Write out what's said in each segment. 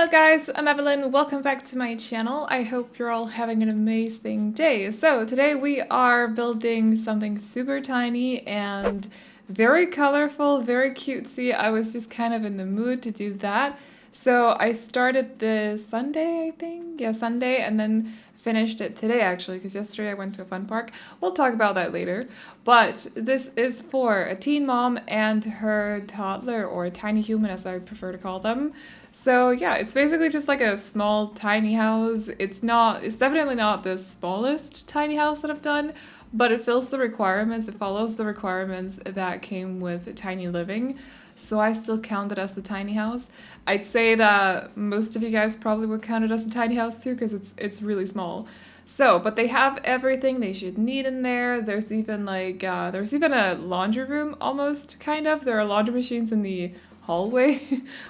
Hello guys, I'm Aveline. Welcome back to my channel. I hope you're all having an amazing day. So today we are building something super tiny and very colorful, very cutesy. I was just kind of in the mood to do that. So I started this Sunday, I think. Yeah, Sunday, and then finished it today actually, because yesterday I went to a fun park. We'll talk about that later. But this is for a teen mom and her toddler, or tiny human as I prefer to call them. So yeah, it's basically just like a small tiny house. It's definitely not the smallest tiny house that I've done, but it fills the requirements, it follows the requirements that came with tiny living. So I still count it as the tiny house. I'd say that most of you guys probably would count it as a tiny house too, because it's really small. So, but they have everything they should need in there. There's even there's even a laundry room almost, kind of. There are laundry machines in the hallway,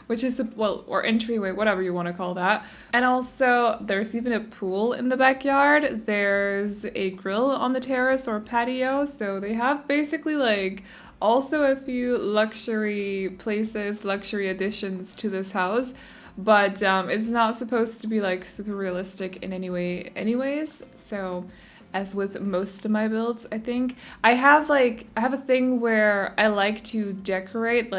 which is or entryway, whatever you want to call that. And also there's even a pool in the backyard. There's a grill on the terrace or patio. So they have basically also a few luxury places, luxury additions to this house. But it's not supposed to be super realistic in any way anyways. So as with most of my builds, I think I have a thing where I like to decorate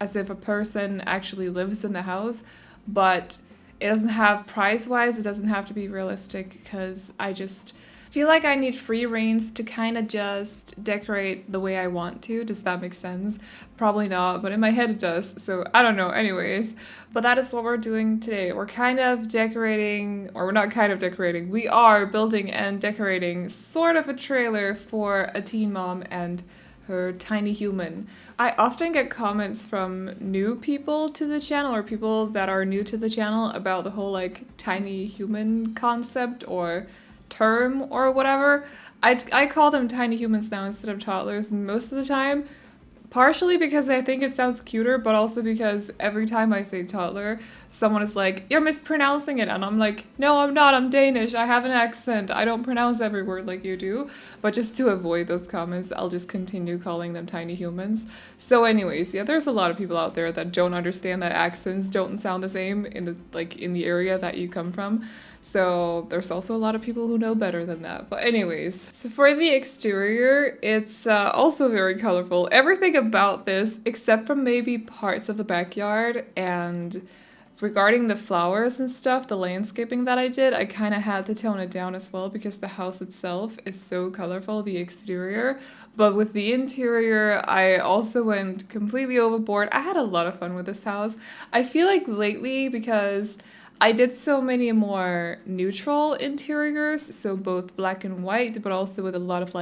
as if a person actually lives in the house, but it doesn't have, price-wise, it doesn't have to be realistic, because I just feel like I need free reins to kind of just decorate the way I want to. Does that make sense? Probably not, but in my head it does, so I don't know, anyways. But that is what we're doing today. We're kind of decorating, or we're not kind of decorating, we are building and decorating sort of a trailer for a teen mom and her tiny human. I often get comments from new people to the channel, or people that are new to the channel, about the whole tiny human concept or term or whatever. I call them tiny humans now instead of toddlers most of the time. Partially because I think it sounds cuter, but also because every time I say toddler, someone is like, "You're mispronouncing it." And I'm like, "No, I'm not. I'm Danish. I have an accent. I don't pronounce every word like you do." But just to avoid those comments, I'll just continue calling them tiny humans. So anyways, yeah, there's a lot of people out there that don't understand that accents don't sound the same in the area that you come from. So there's also a lot of people who know better than that. But anyways, so for the exterior, it's also very colorful. Everything about this, except for maybe parts of the backyard, and regarding the flowers and stuff, the landscaping that I did, I kind of had to tone it down as well, because the house itself is so colorful, the exterior. But with the interior, I also went completely overboard. I had a lot of fun with this house. I feel like lately, because I did so many more neutral interiors, so both black and white, but also with a lot of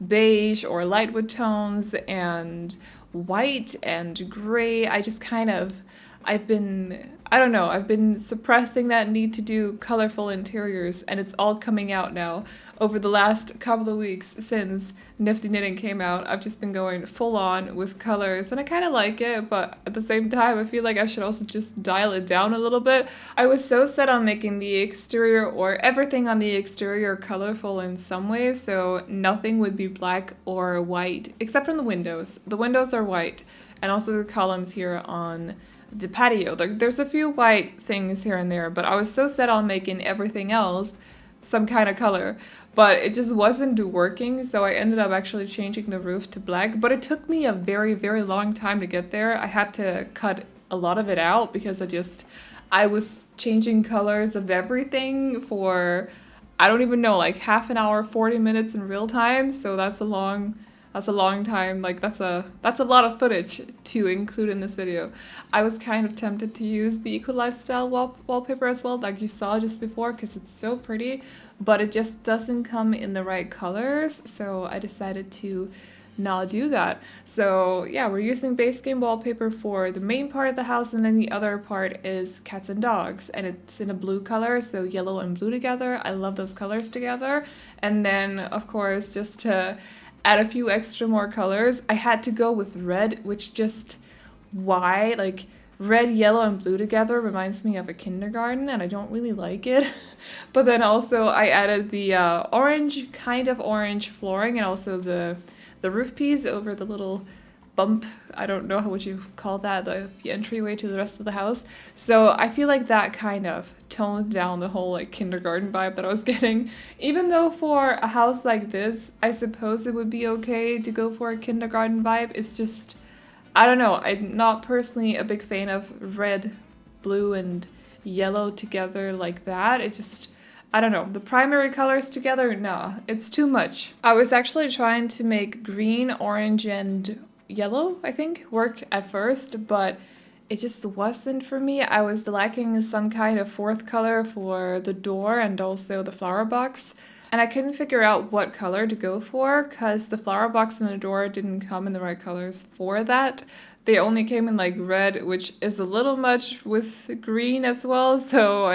beige or light wood tones and white and gray. I've been suppressing that need to do colorful interiors, and it's all coming out now. Over the last couple of weeks since Nifty Knitting came out, I've just been going full on with colors, and I kind of like it, but at the same time, I feel like I should also just dial it down a little bit. I was so set on making the exterior, or everything on the exterior, colorful in some way, so nothing would be black or white, except from the windows. The windows are white, and also the columns here on the patio. There's a few white things here and there, but I was so set on making everything else some kind of color, but it just wasn't working, so I ended up actually changing the roof to black. But it took me a very, very long time to get there. I had to cut a lot of it out, because I was changing colors of everything for, I don't even know, half an hour, 40 minutes in real time, so that's a long time. That's a lot of footage to include in this video. I was kind of tempted to use the Eco Lifestyle wallpaper as well, like you saw just before, because it's so pretty, but it just doesn't come in the right colors, so I decided to not do that. So yeah, we're using base game wallpaper for the main part of the house, and then the other part is cats and dogs, and it's in a blue color, so yellow and blue together. I love those colors together. And then of course, just to add a few extra more colors, I had to go with red, which red, yellow, and blue together reminds me of a kindergarten, and I don't really like it. But then also I added the orange flooring, and also the roof piece over the little bump. I don't know what you call that, the entryway to the rest of the house. So I feel like that kind of toned down the whole like kindergarten vibe that I was getting. Even though for a house like this, I suppose it would be okay to go for a kindergarten vibe. It's just, I don't know, I'm not personally a big fan of red, blue, and yellow together like that. It's just, I don't know, the primary colors together, nah, it's too much. I was actually trying to make green, orange, and yellow, I think, work at first, but it just wasn't for me. I was lacking some kind of fourth color for the door and also the flower box. And I couldn't figure out what color to go for because the flower box and the door didn't come in the right colors for that. They only came in like red, which is a little much with green as well. So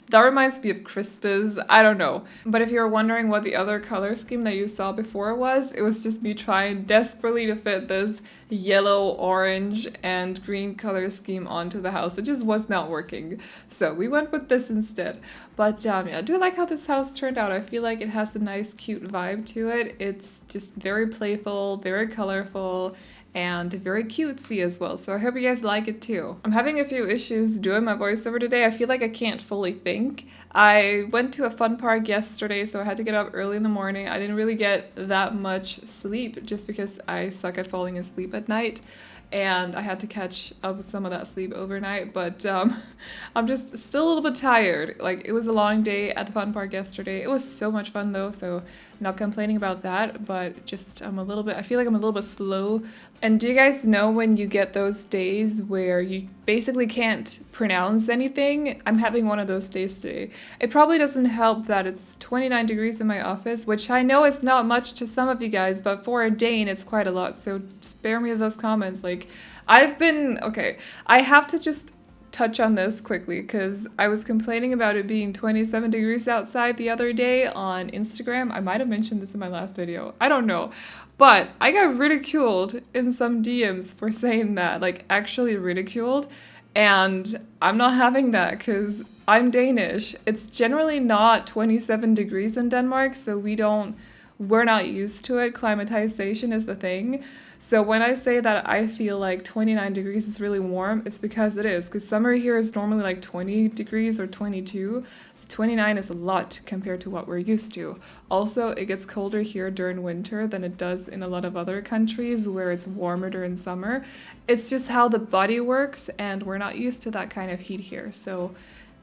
that reminds me of Crispus. I don't know. But if you're wondering what the other color scheme that you saw before was, it was just me trying desperately to fit this yellow, orange, and green color scheme onto the house. It just was not working. So we went with this instead. But yeah, I do like how this house turned out. I feel like it has a nice, cute vibe to it. It's just very playful, very colorful, and very cutesy as well, so I hope you guys like it too. I'm having a few issues doing my voiceover today. I feel like I can't fully think. I went to a fun park yesterday, so I had to get up early in the morning. I didn't really get that much sleep just because I suck at falling asleep at night. And I had to catch up with some of that sleep overnight, but I'm just still a little bit tired. Like, it was a long day at the fun park yesterday. It was so much fun though, so not complaining about that, but just I feel like I'm a little bit slow. And do you guys know when you get those days where you basically can't pronounce anything? I'm having one of those days today. It probably doesn't help that it's 29 degrees in my office, which I know is not much to some of you guys, but for a Dane, it's quite a lot. So spare me those comments. Like, I have to just touch on this quickly because I was complaining about it being 27 degrees outside the other day on Instagram. I might have mentioned this in my last video. I don't know. But I got ridiculed in some DMs for saying that, like actually ridiculed. And I'm not having that because I'm Danish. It's generally not 27 degrees in Denmark, so we're not used to it. Climatization is the thing. So when I say that I feel like 29 degrees is really warm, it's because it is. Because summer here is normally like 20 degrees or 22. So 29 is a lot compared to what we're used to. Also, it gets colder here during winter than it does in a lot of other countries where it's warmer during summer. It's just how the body works, and we're not used to that kind of heat here. So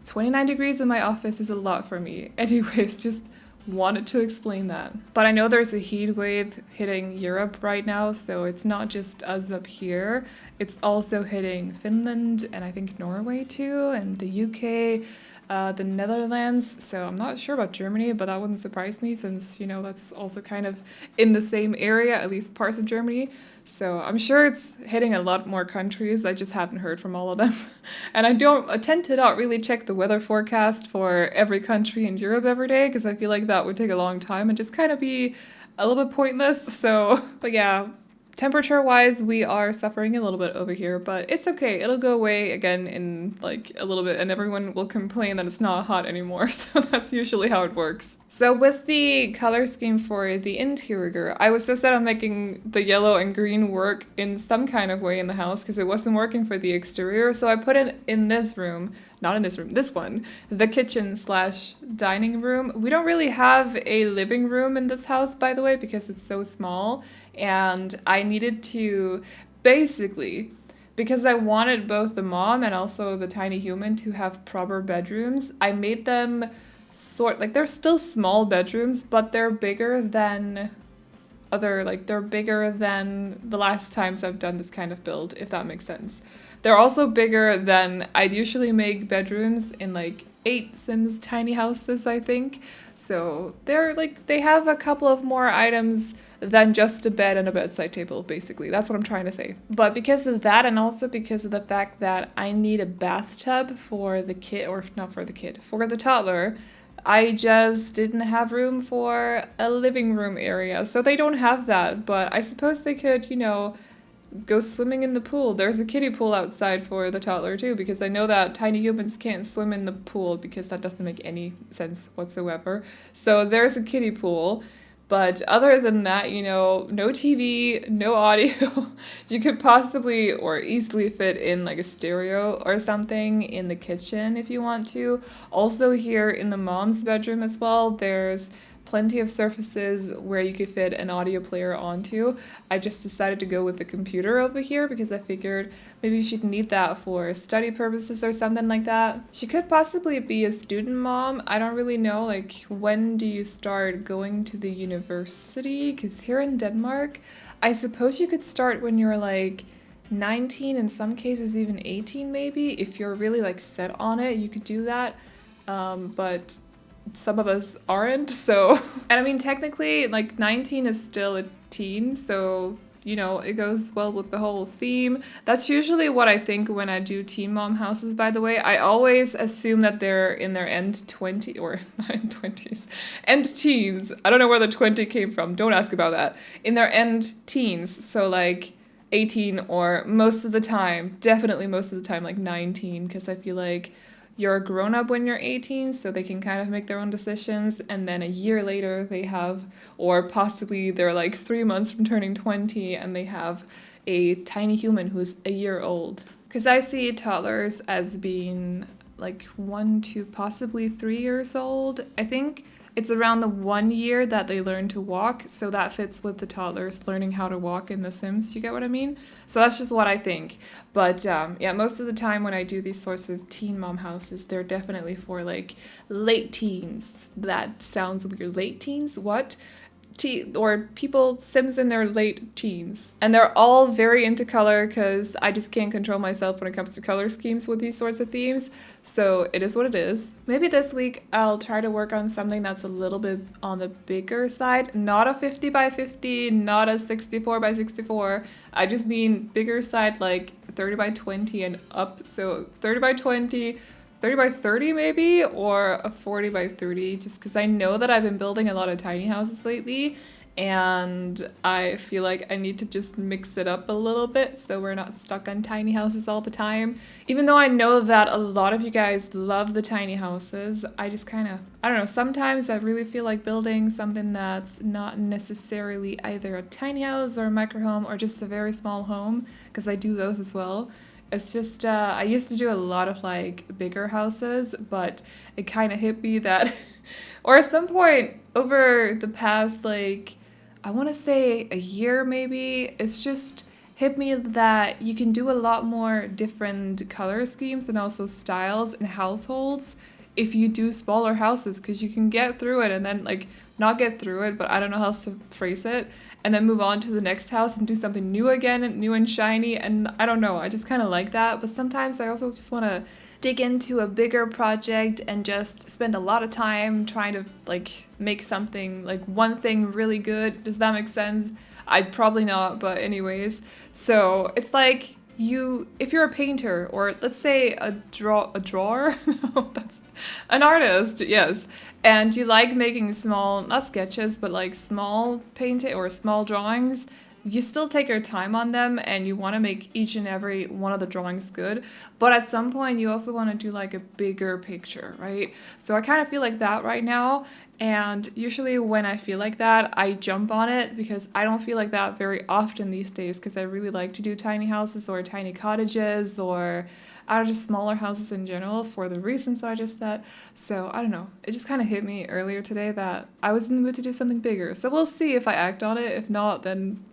29 degrees in my office is a lot for me. Anyways, just wanted to explain that. But I know there's a heat wave hitting Europe right now, so it's not just us up here. It's also hitting Finland and I think Norway too, and the UK, the Netherlands. So I'm not sure about Germany, but that wouldn't surprise me since, that's also kind of in the same area, at least parts of Germany. So I'm sure it's hitting a lot more countries. I just haven't heard from all of them. And I tend to not really check the weather forecast for every country in Europe every day because I feel like that would take a long time and just kind of be a little bit pointless. So, but yeah, temperature-wise, we are suffering a little bit over here, but it's okay. It'll go away again in like a little bit and everyone will complain that it's not hot anymore. So that's usually how it works. So with the color scheme for the interior, I was so set on making the yellow and green work in some kind of way in the house because it wasn't working for the exterior. So I put it in this room, not in this room, this one, the kitchen/dining room. We don't really have a living room in this house, by the way, because it's so small. And I needed to basically, because I wanted both the mom and also the tiny human to have proper bedrooms, I made them they're still small bedrooms, but they're bigger than they're bigger than the last times I've done this kind of build, if that makes sense. They're also bigger than I'd usually make bedrooms in like 8 Sims tiny houses, I think. So they have a couple of more items than just a bed and a bedside table, basically. That's what I'm trying to say. But because of that, and also because of the fact that I need a bathtub for the kid, or not for the kid, for the toddler, I just didn't have room for a living room area. So they don't have that, but I suppose they could, go swimming in the pool. There's a kiddie pool outside for the toddler too, because I know that tiny humans can't swim in the pool because that doesn't make any sense whatsoever. So there's a kiddie pool. But other than that, you know, no TV, no audio. You could possibly or easily fit in like a stereo or something in the kitchen if you want to. Also here in the mom's bedroom as well, there's plenty of surfaces where you could fit an audio player onto. I just decided to go with the computer over here because I figured maybe she'd need that for study purposes or something like that. She could possibly be a student mom. I don't really know, like, when do you start going to the university? Because here in Denmark, I suppose you could start when you're like 19, in some cases even 18 maybe. If you're really like set on it, you could do that. But some of us aren't, so and I mean technically like 19 is still a teen, so you know it goes well with the whole theme. That's usually what I think when I do teen mom houses, by the way. I always assume that they're in their end 20 or not in 20s, end teens. I don't know where the 20 came from, don't ask about that. In their end teens, so like 18 or most of the time, definitely most of the time like 19, because I feel like you're a grown-up when you're 18, so they can kind of make their own decisions, and then a year later they have, or possibly they're like 3 months from turning 20 and they have a tiny human who's a year old. Because I see toddlers as being like 1 to possibly 3 years old. I think it's around the 1 year that they learn to walk, so that fits with the toddlers learning how to walk in The Sims, you get what I mean? So that's just what I think. But yeah, most of the time when I do these sorts of teen mom houses, they're definitely for like late teens. That sounds weird. Late teens? What? Or people, Sims in their late teens. And they're all very into color because I just can't control myself when it comes to color schemes with these sorts of themes. So it is what it is. Maybe this week I'll try to work on something that's a little bit on the bigger side. Not a 50 by 50, not a 64 by 64. I just mean bigger side, like 30 by 20 and up. So 30 by 20, 30 by 30 maybe, or a 40 by 30, just because I know that I've been building a lot of tiny houses lately, and I feel like I need to just mix it up a little bit so we're not stuck on tiny houses all the time. Even though I know that a lot of you guys love the tiny houses, I just kind of, I don't know, sometimes I really feel like building something that's not necessarily either a tiny house or a micro home or just a very small home, because I do those as well. It's just, I used to do a lot of like bigger houses, but it kind of hit me that, or at some point over the past, like, I want to say a year maybe, it's just hit me that you can do a lot more different color schemes and also styles in households if you do smaller houses, because you can get through it and then like not get through it, but I don't know how else to phrase it, and then move on to the next house and do something new again, new and shiny, and I don't know, I just kind of like that. But sometimes I also just want to dig into a bigger project and just spend a lot of time trying to like make something, like one thing really good. Does that make sense? I'd probably not, but anyways. So it's like if you're a painter, or let's say a drawer, no, that's an artist, yes, and you like making small, not sketches, but like small painting or small drawings, you still take your time on them and you want to make each and every one of the drawings good, but at some point you also want to do like a bigger picture, right? So I kind of feel like that right now, and usually when I feel like that, I jump on it, because I don't feel like that very often these days, because I really like to do tiny houses or tiny cottages or just smaller houses in general for the reasons that I just said. So I don't know, it just kind of hit me earlier today that I was in the mood to do something bigger. So we'll see if I act on it. If not, then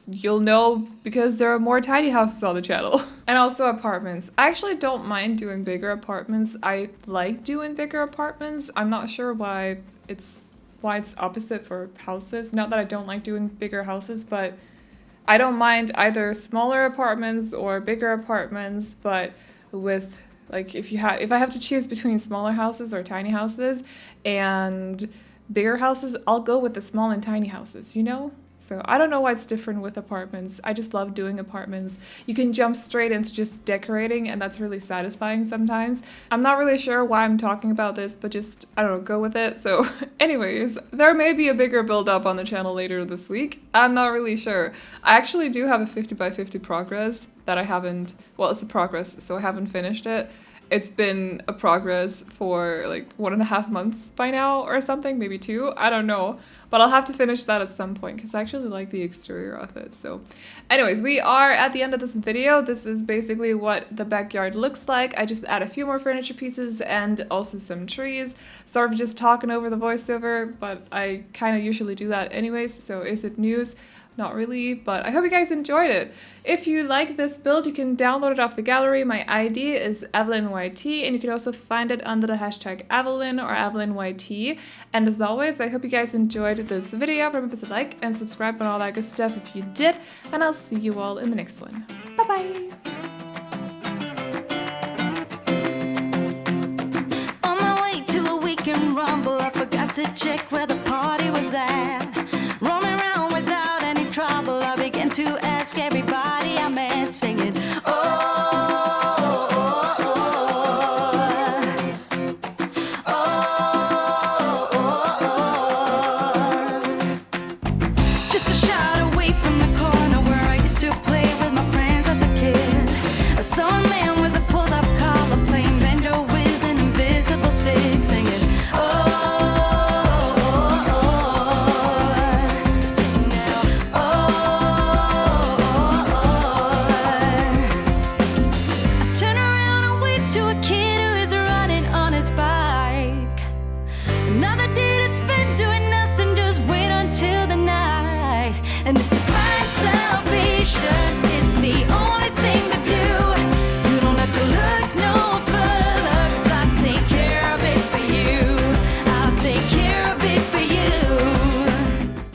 you'll know, because there are more tiny houses on the channel. And also apartments. I actually don't mind doing bigger apartments. I like doing bigger apartments. I'm not sure why it's opposite for houses. Not that I don't like doing bigger houses, but I don't mind either smaller apartments or bigger apartments. But with like if I have to choose between smaller houses or tiny houses and bigger houses, I'll go with the small and tiny houses, you know? So I don't know why it's different with apartments. I just love doing apartments. You can jump straight into just decorating, and that's really satisfying sometimes. I'm not really sure why I'm talking about this, but just, I don't know, go with it. So anyways, there may be a bigger build up on the channel later this week. I'm not really sure. I actually do have a 50 by 50 progress that I haven't, well, it's a progress, so I haven't finished it. it's been a progress for like 1.5 months by now or something, maybe 2, I don't know. But I'll have to finish that at some point because I actually like the exterior of it. So anyways, we are at the end of this video. This is basically what the backyard looks like. I just add a few more furniture pieces and also some trees. Sort of just talking over the voiceover, but I kind of usually do that anyways. So is it news? Not really, but I hope you guys enjoyed it. If you like this build, you can download it off the gallery. My ID is AvelineYT, and you can also find it under the hashtag Aveline or AvelineYT. And as always, I hope you guys enjoyed this video. Remember to like and subscribe and all that good stuff if you did, and I'll see you all in the next one. Bye-bye! On my way to a weekend rumble, I forgot to check where the party was at. Roaming around without any trouble, I began to ask everybody I met, singing, just a shot away from the corner where I used to play with my friends as a kid. I saw a man with a pulled-up collar playing banjo with an invisible stick, singing, sing now, I turn around and wave to a kid